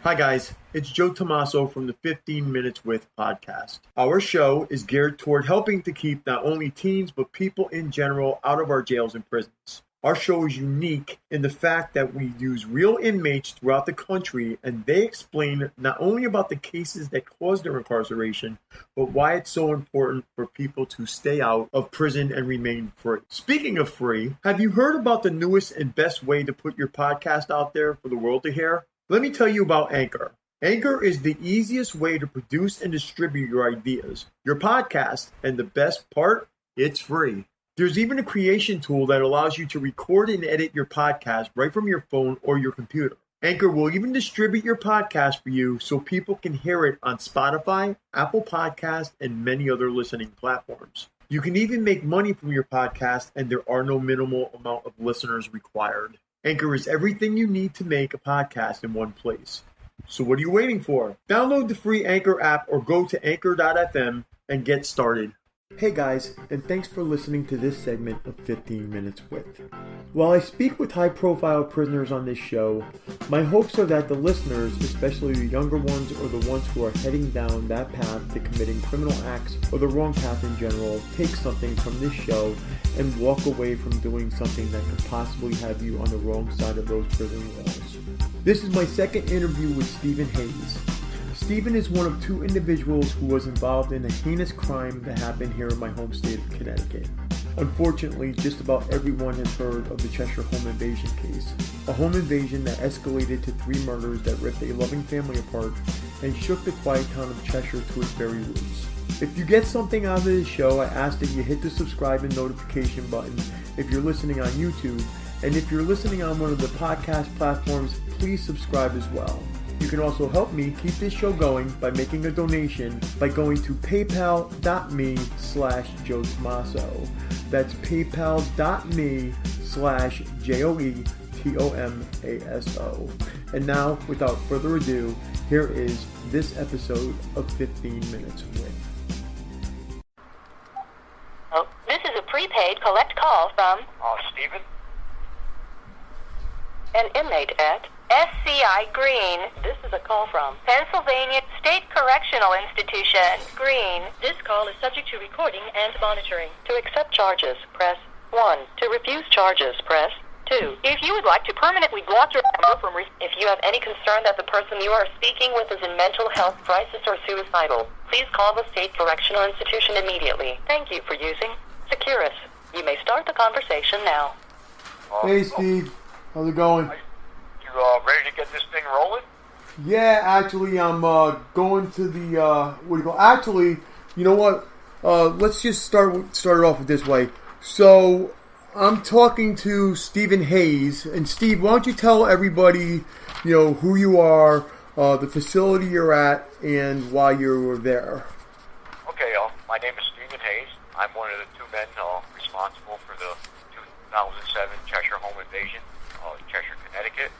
Hi guys, it's Joe Tomaso from the 15 Minutes With podcast. Our show is geared toward helping to keep not only teens but people in general out of our jails and prisons. Our show is unique in the fact that we use real inmates throughout the country and they explain not only about the cases that caused their incarceration, but why it's so important for people to stay out of prison and remain free. Speaking of free, have you heard about the newest and best way to put your podcast out there for the world to hear? Let me tell you about Anchor. Anchor is the easiest way to produce and distribute your ideas, your podcast, and the best part, it's free. There's even a creation tool that allows you to record and edit your podcast right from your phone or your computer. Anchor will even distribute your podcast for you so people can hear it on Spotify, Apple Podcasts, and many other listening platforms. You can even make money from your podcast, and there are no minimal amount of listeners required. Anchor is everything you need to make a podcast in one place. So what are you waiting for? Download the free Anchor app or go to anchor.fm and get started. Hey guys, and thanks for listening to this segment of 15 Minutes With. While I speak with high-profile prisoners on this show, my hopes are that the listeners, especially the younger ones or the ones who are heading down that path to committing criminal acts or the wrong path in general, take something from this show and walk away from doing something that could possibly have you on the wrong side of those prison walls. This is my second interview with Stephen Hayes. Stephen is one of two individuals who was involved in a heinous crime that happened here in my home state of Connecticut. Unfortunately, just about everyone has heard of the Cheshire home invasion case, a home invasion that escalated to 3 murders that ripped a loving family apart and shook the quiet town of Cheshire to its very roots. If you get something out of this show, I ask that you hit the subscribe and notification button if you're listening on YouTube, and if you're listening on one of the podcast platforms, please subscribe as well. You can also help me keep this show going by making a donation by going to paypal.me/Joe Tomaso. That's paypal.me/JoeTomaso. And now, without further ado, here is this episode of 15 Minutes With. Oh, this is a prepaid collect call from Stephen? an inmate at SCI Green. This is a call from Pennsylvania State Correctional Institution, Green. This call is subject to recording and monitoring. To accept charges, press 1. To refuse charges, press 2. If you would like to permanently block your number from if you have any concern that the person you are speaking with is in mental health crisis or suicidal, please call the State Correctional Institution immediately. Thank you for using Securus. You may start the conversation now. Hey Steve, how's it going? Ready to get this thing rolling? Yeah, actually, I'm going to the Actually, you know what? Let's just start it off with this way. So, I'm talking to Stephen Hayes, and Steve, why don't you tell everybody, who you are, the facility you're at, and why you were there. Okay, my name is Stephen Hayes. I'm one of the 2 men responsible for the 2007 Cheshire home invasion, Cheshire, Connecticut.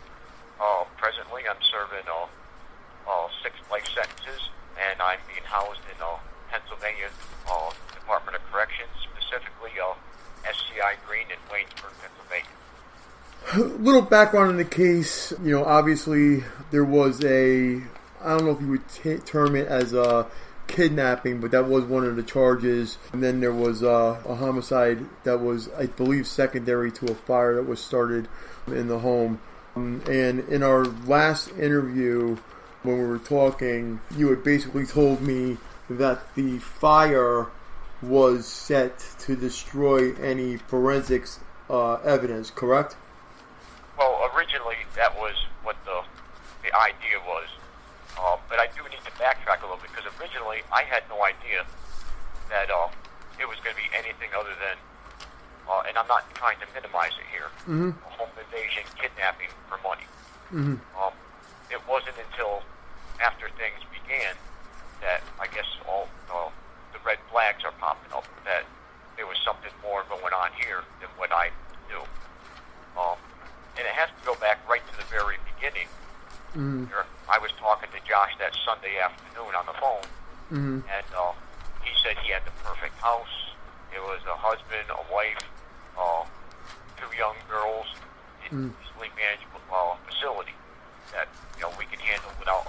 Presently, I'm serving 6 life sentences, and I'm being housed in Pennsylvania Department of Corrections, specifically SCI Green in Waynesburg, Pennsylvania. A little background on the case. Obviously, there was I don't know if you would term it as a kidnapping, but that was one of the charges. And then there was a homicide that was, I believe, secondary to a fire that was started in the home. And in our last interview, when we were talking, you had basically told me that the fire was set to destroy any forensics evidence, correct? Well, originally that was what the idea was. But I do need to backtrack a little bit, because originally I had no idea that it was going to be anything other than, and I'm not trying to minimize it here, a home invasion, kidnapping for money. It wasn't until after things began that I guess all the red flags are popping up, that there was something more going on here than what I knew. And it has to go back right to the very beginning. I was talking to Josh that Sunday afternoon on the phone, and he said he had the perfect house. It was a husband, a wife, 2 young girls, in sleep management facility that we could handle without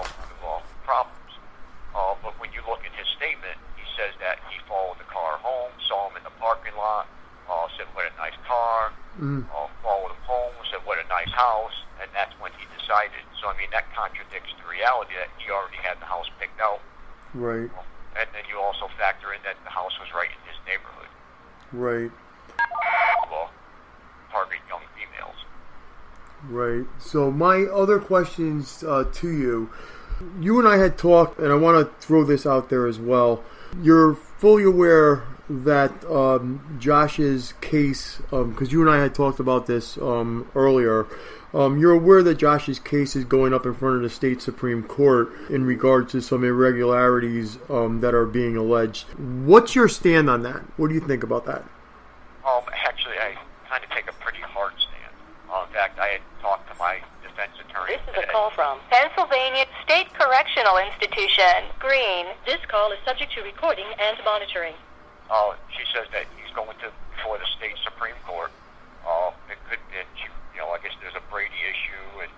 followed him home, said, what a nice house, and that's when he decided. So, I mean, that contradicts the reality that he already had the house picked out. Right. And then you also factor in that the house was right in his neighborhood. Right. Well, target young females. Right. So my other questions to you, you and I had talked, and I want to throw this out there as well. You're fully aware that Josh's case, because you and I had talked about this earlier, you're aware that Josh's case is going up in front of the state Supreme Court in regards to some irregularities that are being alleged. What's your stand on that? What do you think about that? Actually, I kind of take a pretty hard stand. In fact, I had talked to my defense attorney. This is a call from Pennsylvania State Correctional Institution. Green. This call is subject to recording and monitoring. She says that he's going before the state Supreme Court. It could be, I guess there's a Brady issue and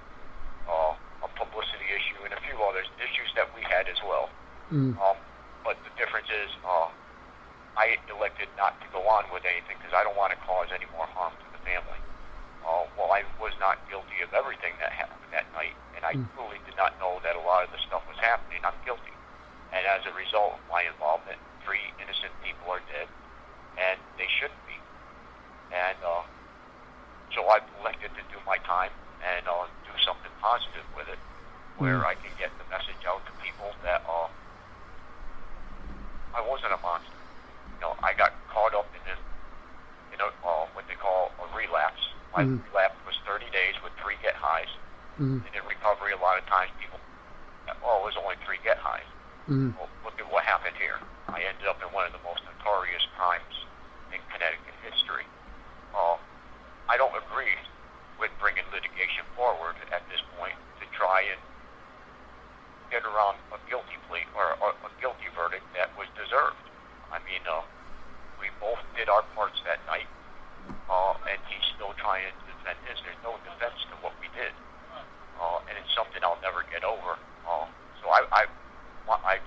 a publicity issue and a few other issues that we had as well. But the difference is, I elected not to go on with anything because I don't want to cause any more harm to the family. Well, I was not guilty of everything that happened that night, and I truly did not know that a lot of the stuff was happening. I'm guilty. And as a result of my involvement, 3 innocent people are dead, and they shouldn't be. And so I've elected to do my time and do something positive with it, where I can get the message out to people that I wasn't a monster. I got caught up in what they call a relapse. My relapse was 30 days with 3 get-highs. And in recovery, a lot of times people, it was only 3 get-highs. Well, look at what happened here. I ended up in one of the most notorious crimes in Connecticut history. I don't agree with bringing litigation forward at this point to try and get around a guilty plea or a guilty verdict that was deserved. I mean, we both did our parts that night, and he's still trying to defend his. There's no defense to what we did, and it's something I'll never get over. So I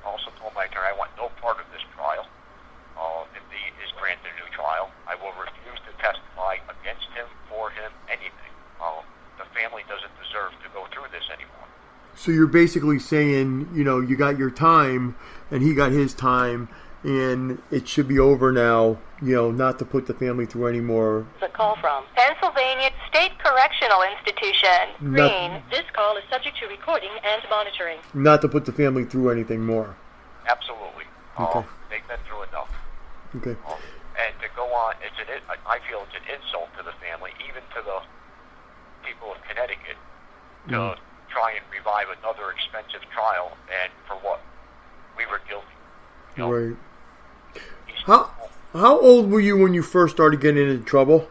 also told my attorney I want no part of this trial. If he is granted a new trial, I will refuse to testify against him, for him, anything. The family doesn't deserve to go through this anymore. So you're basically saying, you got your time, and he got his time, and it should be over now, not to put the family through any more. It's a call from Pennsylvania State Correctional Institution. Green. This call is subject to recording and monitoring. Not to put the family through anything more. Absolutely. Okay. They've been through enough. Okay. And to go on, I feel it's an insult to the family, even to the people of Connecticut, to try and revive another expensive trial, and for what? We were guilty. Right. How old were you when you first started getting into trouble?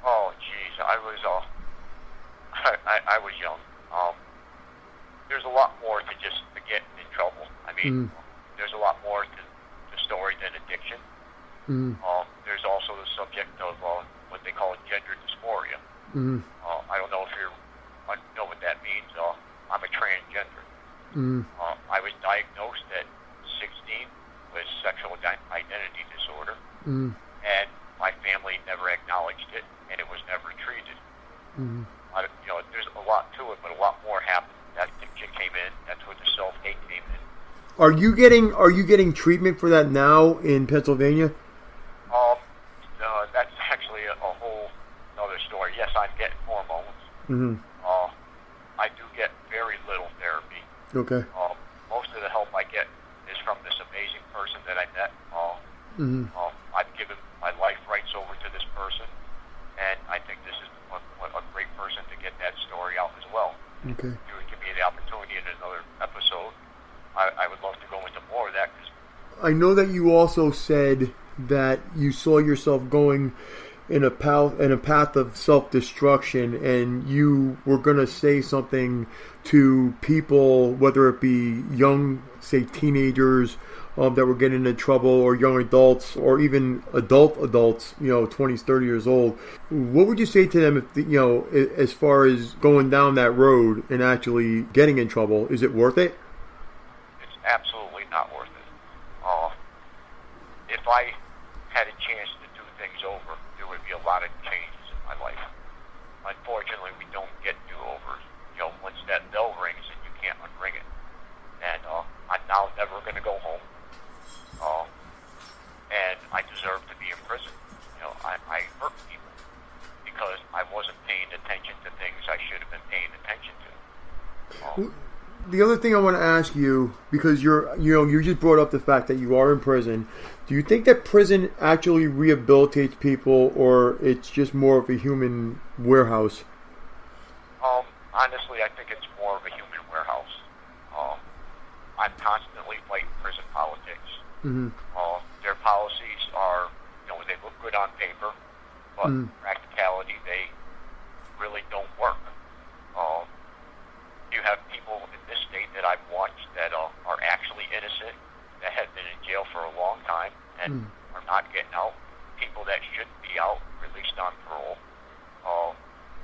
Oh, geez, I was young. There's a lot more to just getting in trouble. I mean, there's a lot more to the story than addiction. There's also the subject of what they call gender dysphoria. I don't know if I know what that means. I'm a transgender. I was diagnosed at 16 with sexual identity disorder, and my family never acknowledged it, and it was never treated. There's a lot to it, but a lot more happened. That addiction came in. That's where the self-hate came in. Are you getting treatment for that now in Pennsylvania? That's actually a whole other story. Yes, I'm getting hormones. I do get very little therapy. Okay. Most of the help I get is from this amazing person that I met. I've given my life rights over to this person, and I think this is a great person to get that story out as well. Okay. If you would give me the opportunity in another episode, I would love to go into more of that. I know that you also said that you saw yourself going in a path of self-destruction, and you were going to say something to people, whether it be young, say, teenagers that were getting into trouble, or young adults, or even adults, 20s, 30 years old. What would you say to them if, as far as going down that road and actually getting in trouble? Is it worth it? It's absolutely not worth it. If I had a chance to do things over, there would be a lot of changes in The other thing I want to ask you, because you just brought up the fact that you are in prison. Do you think that prison actually rehabilitates people, or it's just more of a human warehouse? Honestly, I think it's more of a human warehouse. I'm constantly fighting prison politics. Mm-hmm. Their policies are, they look good on paper, but in practicality, they really don't work. You have people in this state that I've watched that are actually innocent, that have been in jail for a long time and are not getting out. People that shouldn't be out, released on parole.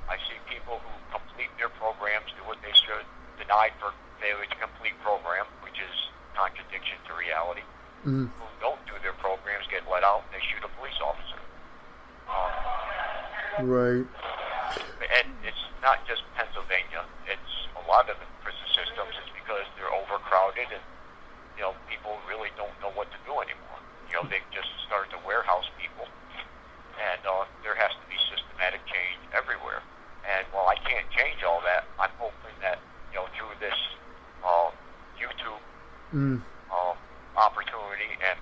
I see people who complete their programs, do what they should, denied for failure to complete program, which is contradiction to reality. Who don't do their programs get let out, they shoot a police officer. Right. And it's not just Pennsylvania. It's a lot of the prison systems. It's because they're overcrowded and, people really don't know what to do anymore. They just started to warehouse people. And there has to be systematic change everywhere. And while I can't change all that, I'm hoping that, through this YouTube opportunity, and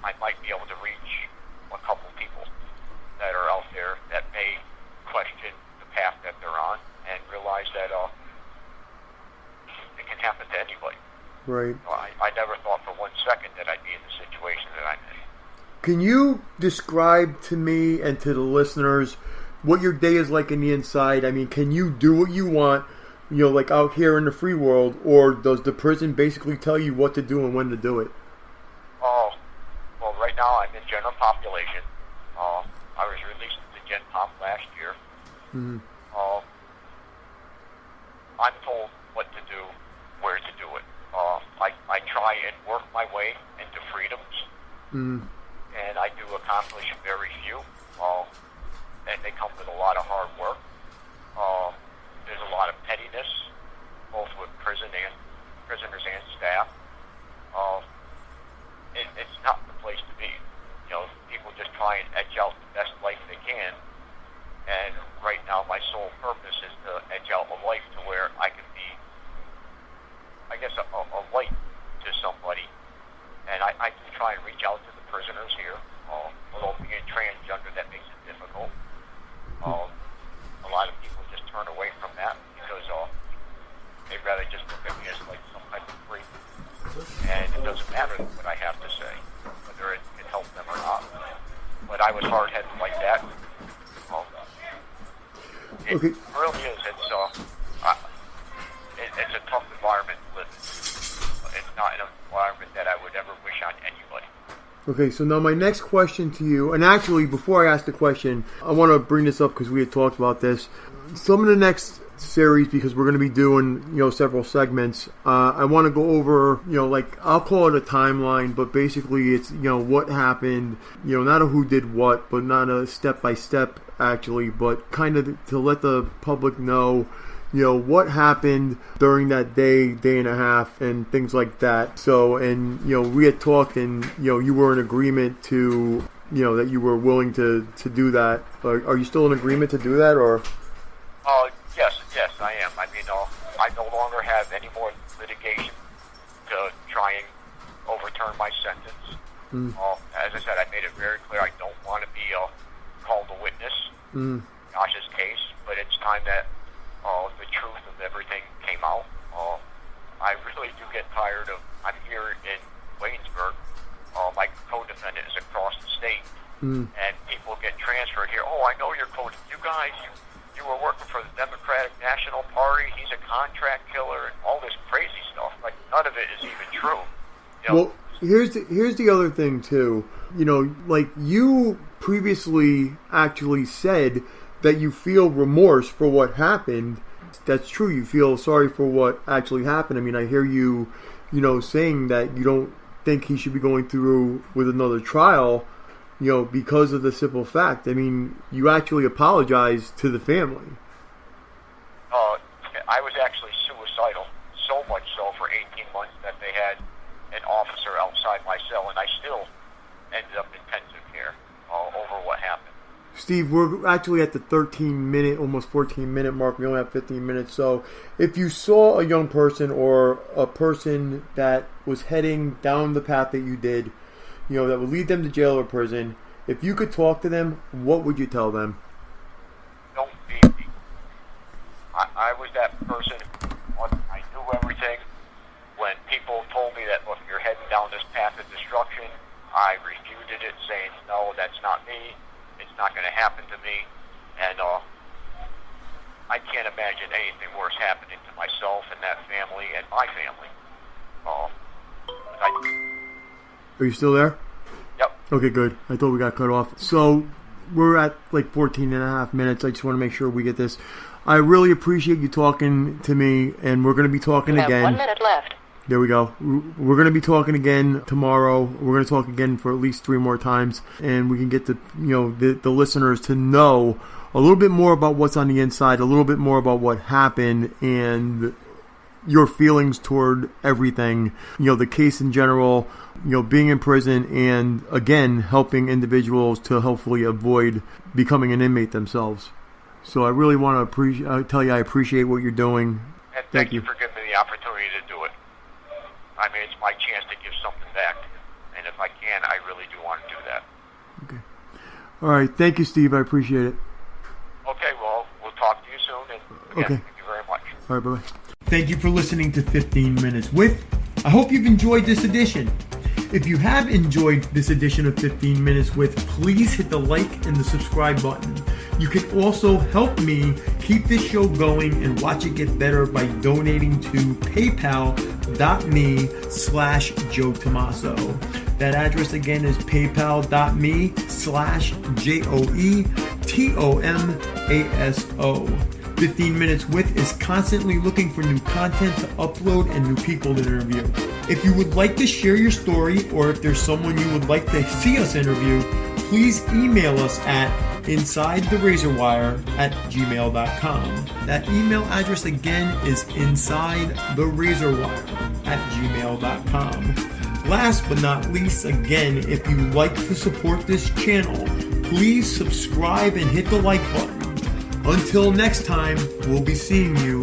I might be able to reach a couple people that are out there that may question the path that they're on and realize that it can happen to anybody. Right. I never thought for 1 second that I'd be in the situation that I'm in. Can you describe to me and to the listeners what your day is like in the inside? I mean, can you do what you want, like out here in the free world, or does the prison basically tell you what to do and when to do it? Well, right now I'm in general population. I was released to Gen Pop last year. I'm told what to do, where to do it. I try and work my way into freedoms, and I do accomplish very few, and they come with a lot of hard work. There's a lot of pettiness, both with prisoners and staff. It's not the place to be. People just try and edge out the best life they can, and right now my sole purpose is to edge out a life to where I can be, I guess, a light to somebody. And I do try and reach out to the prisoners here. Although being transgender, that makes it difficult. A lot of people just turn away from that because they'd rather just look at me as like some type of freak. And it doesn't matter what I have to say, whether it can help them or not. But I was hard-headed like that. It really is. It's a tough environment to live in. It's not an environment that I would ever wish on anybody. Okay, so now my next question to you, and actually before I ask the question, I want to bring this up because we had talked about this. Some of the next series, because we're going to be doing, several segments, I want to go over, I'll call it a timeline, but basically it's, what happened, not a who did what, but not a step-by-step, actually, but kind of to let the public know, what happened during that day and a half, and things like that. So, and, we had talked, and, you were in agreement to, that you were willing to do that. Are you still in agreement to do that, or? Yes, I am. I mean, I no longer have any more litigation to try and overturn my sentence. As I said, I made it very clear I don't want to be called a witness in Josh's case, but it's time that the truth of everything came out. I really do get tired of, I'm here in Waynesburg, my co-defendant is across the state, and people get transferred here. Oh, I know you guys, you were working for the Democratic National Party, he's a contract killer, and all this crazy stuff. Like, none of it is even true. Well, here's the other thing, too. You previously actually said that you feel remorse for what happened. That's true. You feel sorry for what actually happened. I mean, I hear you, saying that you don't think he should be going through with another trial, because of the simple fact. I mean, you actually apologized to the family. I was actually suicidal, so much so for 18 months that they had an officer outside my cell, and I still ended up in intensive care over what happened. Steve, we're actually at the 13-minute, almost 14-minute mark. We only have 15 minutes. So if you saw a young person or a person that was heading down the path that you did, that would lead them to jail or prison, if you could talk to them, what would you tell them? Don't be me. I was that person. I knew everything. When people told me that, look, you're heading down this path of destruction, I refuted it, saying, no, that's not me. It's not going to happen to me. And I can't imagine anything worse happening to myself and that family and my family. Are you still there? Yep. Okay, good. I thought we got cut off. So we're at like 14 and a half minutes. I just want to make sure we get this. I really appreciate you talking to me, and we're going to be talking again. 1 minute left. There we go. We're going to be talking again tomorrow. We're going to talk again for at least 3 more times, and we can get the listeners to know a little bit more about what's on the inside, a little bit more about what happened, and your feelings toward everything. The case in general, being in prison, and again helping individuals to hopefully avoid becoming an inmate themselves. So I really want to tell you I appreciate what you're doing. And thank you for giving me the opportunity to do it. I mean, it's my chance to give something back, and if I can, I really do want to do that. Okay. All right. Thank you, Steve. I appreciate it. Okay. Well, we'll talk to you soon, and again, thank you very much. All right. Bye-bye. Thank you for listening to 15 Minutes With. I hope you've enjoyed this edition. If you have enjoyed this edition of 15 Minutes With, please hit the like and the subscribe button. You can also help me keep this show going and watch it get better by donating to paypal.me/Joe Tomaso. That address again is paypal.me/JoeTomaso. 15 Minutes With is constantly looking for new content to upload and new people to interview. If you would like to share your story, or if there's someone you would like to see us interview, please email us at insidetherazorwire@gmail.com. That email address again is insidetherazorwire@gmail.com. Last but not least, again, if you like to support this channel, please subscribe and hit the like button. Until next time, we'll be seeing you